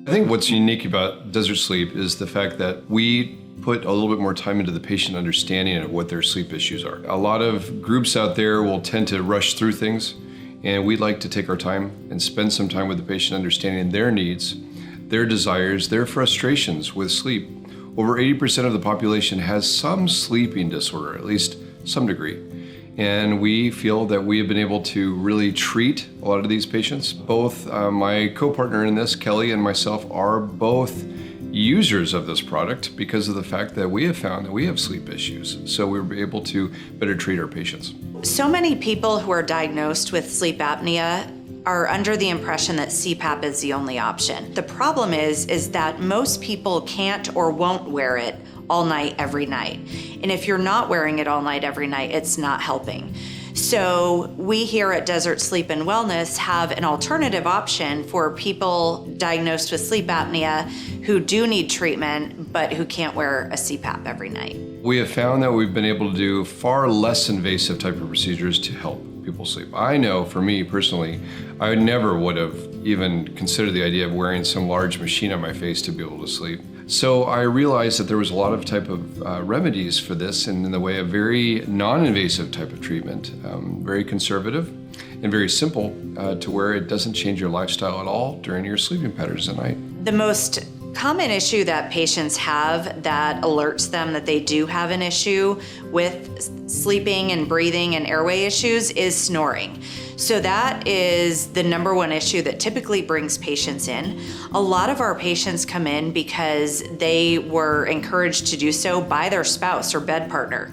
I think what's unique about Desert Sleep is the fact that we put a little bit more time into the patient understanding of what their sleep issues are. A lot of groups out there will tend to rush through things, and we'd like to take our time and spend some time with the patient understanding their needs, their desires, their frustrations with sleep. Over 80% of the population has some sleeping disorder, at least some degree. And we feel that we have been able to really treat a lot of these patients. Both my co-partner in this, Kelly, and myself are both users of this product because of the fact that we have found that we have sleep issues. So we were able to better treat our patients. So many people who are diagnosed with sleep apnea are under the impression that CPAP is the only option. The problem is that most people can't or won't wear it all night, every night. And if you're not wearing it all night, every night, it's not helping. So we here at Desert Sleep and Wellness have an alternative option for people diagnosed with sleep apnea who do need treatment, but who can't wear a CPAP every night. We have found that we've been able to do far less invasive type of procedures to help people sleep. I know for me personally, I never would have even considered the idea of wearing some large machine on my face to be able to sleep. So I realized that there was a lot of type of remedies for this and in the way of very non-invasive type of treatment, very conservative and very simple to where it doesn't change your lifestyle at all during your sleeping patterns at night. The most common issue that patients have that alerts them that they do have an issue with sleeping and breathing and airway issues is snoring. So that is the number one issue that typically brings patients in. A lot of our patients come in because they were encouraged to do so by their spouse or bed partner.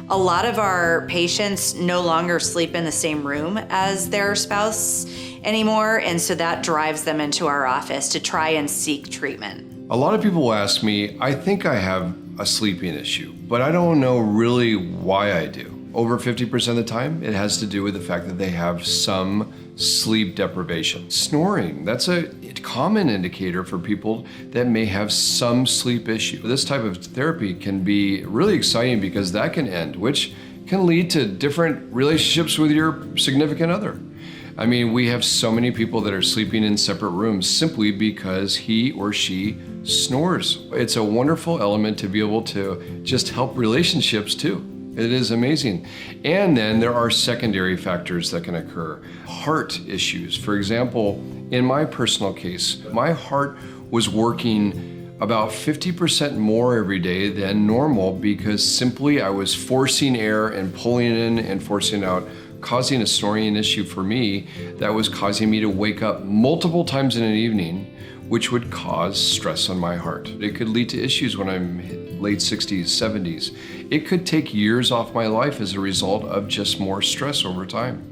A lot of our patients no longer sleep in the same room as their spouse anymore, and so that drives them into our office to try and seek treatment. A lot of people will ask me, I think I have a sleeping issue, but I don't know really why I do. Over 50% of the time, it has to do with the fact that they have some sleep deprivation. Snoring, that's a common indicator for people that may have some sleep issue. This type of therapy can be really exciting because that can end, which can lead to different relationships with your significant other. I mean, we have so many people that are sleeping in separate rooms simply because he or she snores. It's a wonderful element to be able to just help relationships too. It is amazing. And then there are secondary factors that can occur. Heart issues. For example, in my personal case, my heart was working about 50% more every day than normal because simply I was forcing air and pulling in and forcing out, causing a snoring issue for me that was causing me to wake up multiple times in an evening, which would cause stress on my heart. It could lead to issues when I'm late 60s, 70s. It could take years off my life as a result of just more stress over time.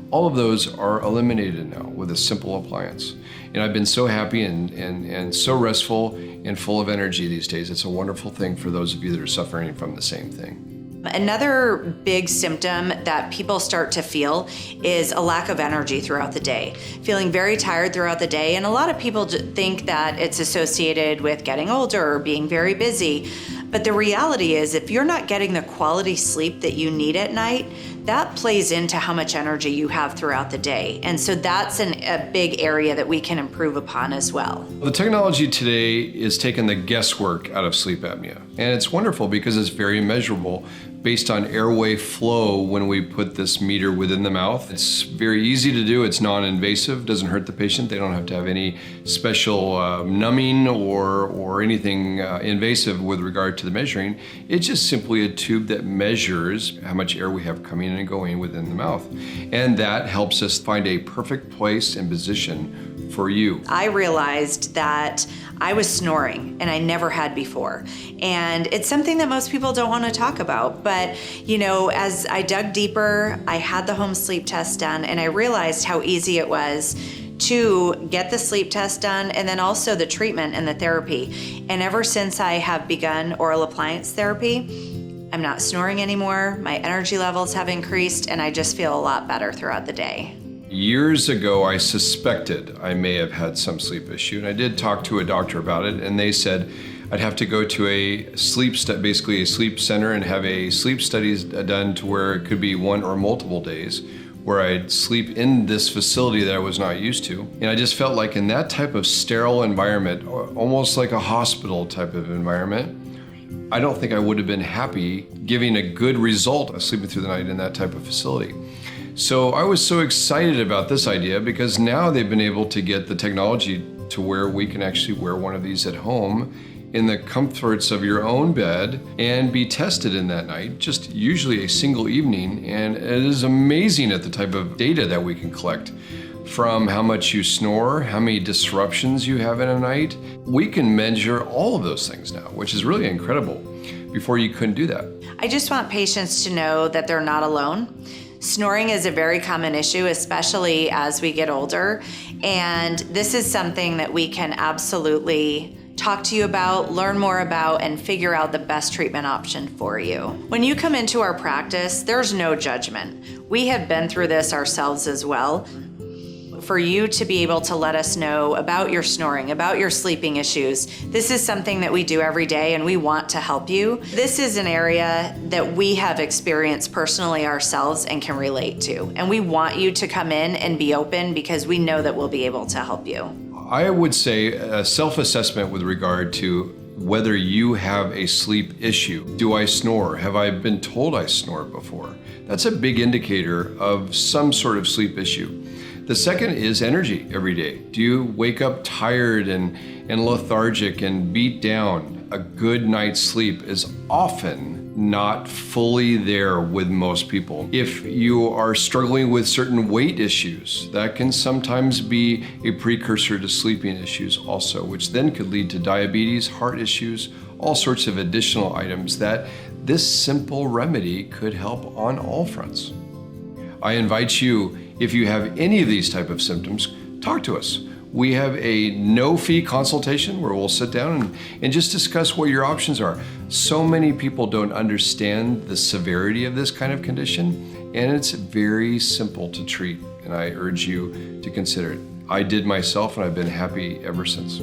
All of those are eliminated now with a simple appliance. And I've been so happy and so restful and full of energy these days. It's a wonderful thing for those of you that are suffering from the same thing. Another big symptom that people start to feel is a lack of energy throughout the day, feeling very tired throughout the day. And a lot of people think that it's associated with getting older or being very busy. But the reality is, if you're not getting the quality sleep that you need at night, that plays into how much energy you have throughout the day. And so that's a big area that we can improve upon as well. The technology today is taking the guesswork out of sleep apnea. And it's wonderful because it's very measurable based on airway flow when we put this meter within the mouth. It's very easy to do. It's non-invasive, doesn't hurt the patient. They don't have to have any special numbing or anything invasive with regard to the measuring. It's just simply a tube that measures how much air we have coming and going within the mouth. And that helps us find a perfect place and position for you. I realized that I was snoring and I never had before. And it's something that most people don't want to talk about. But, you know, as I dug deeper, I had the home sleep test done and I realized how easy it was to get the sleep test done and then also the treatment and the therapy. And ever since I have begun oral appliance therapy, I'm not snoring anymore. My energy levels have increased and I just feel a lot better throughout the day. Years ago, I suspected I may have had some sleep issue, and I did talk to a doctor about it, and they said I'd have to go to basically a sleep center and have a sleep study done to where it could be one or multiple days, where I'd sleep in this facility that I was not used to. And I just felt like in that type of sterile environment, almost like a hospital type of environment, I don't think I would have been happy giving a good result of sleeping through the night in that type of facility. So I was so excited about this idea because now they've been able to get the technology to where we can actually wear one of these at home in the comforts of your own bed and be tested in that night, just usually a single evening. And it is amazing at the type of data that we can collect from how much you snore, how many disruptions you have in a night. We can measure all of those things now, which is really incredible. Before you couldn't do that. I just want patients to know that they're not alone. Snoring is a very common issue, especially as we get older. And this is something that we can absolutely talk to you about, learn more about, and figure out the best treatment option for you. When you come into our practice, there's no judgment. We have been through this ourselves as well. For you to be able to let us know about your snoring, about your sleeping issues. This is something that we do every day and we want to help you. This is an area that we have experienced personally ourselves and can relate to. And we want you to come in and be open because we know that we'll be able to help you. I would say a self-assessment with regard to whether you have a sleep issue. Do I snore? Have I been told I snore before? That's a big indicator of some sort of sleep issue. The second is energy every day. Do you wake up tired and lethargic and beat down? A good night's sleep is often not fully there with most people. If you are struggling with certain weight issues, that can sometimes be a precursor to sleeping issues also, which then could lead to diabetes, heart issues, all sorts of additional items that this simple remedy could help on all fronts. I invite you, if you have any of these type of symptoms, talk to us. We have a no-fee consultation where we'll sit down and just discuss what your options are. So many people don't understand the severity of this kind of condition, and it's very simple to treat, and I urge you to consider it. I did myself, and I've been happy ever since.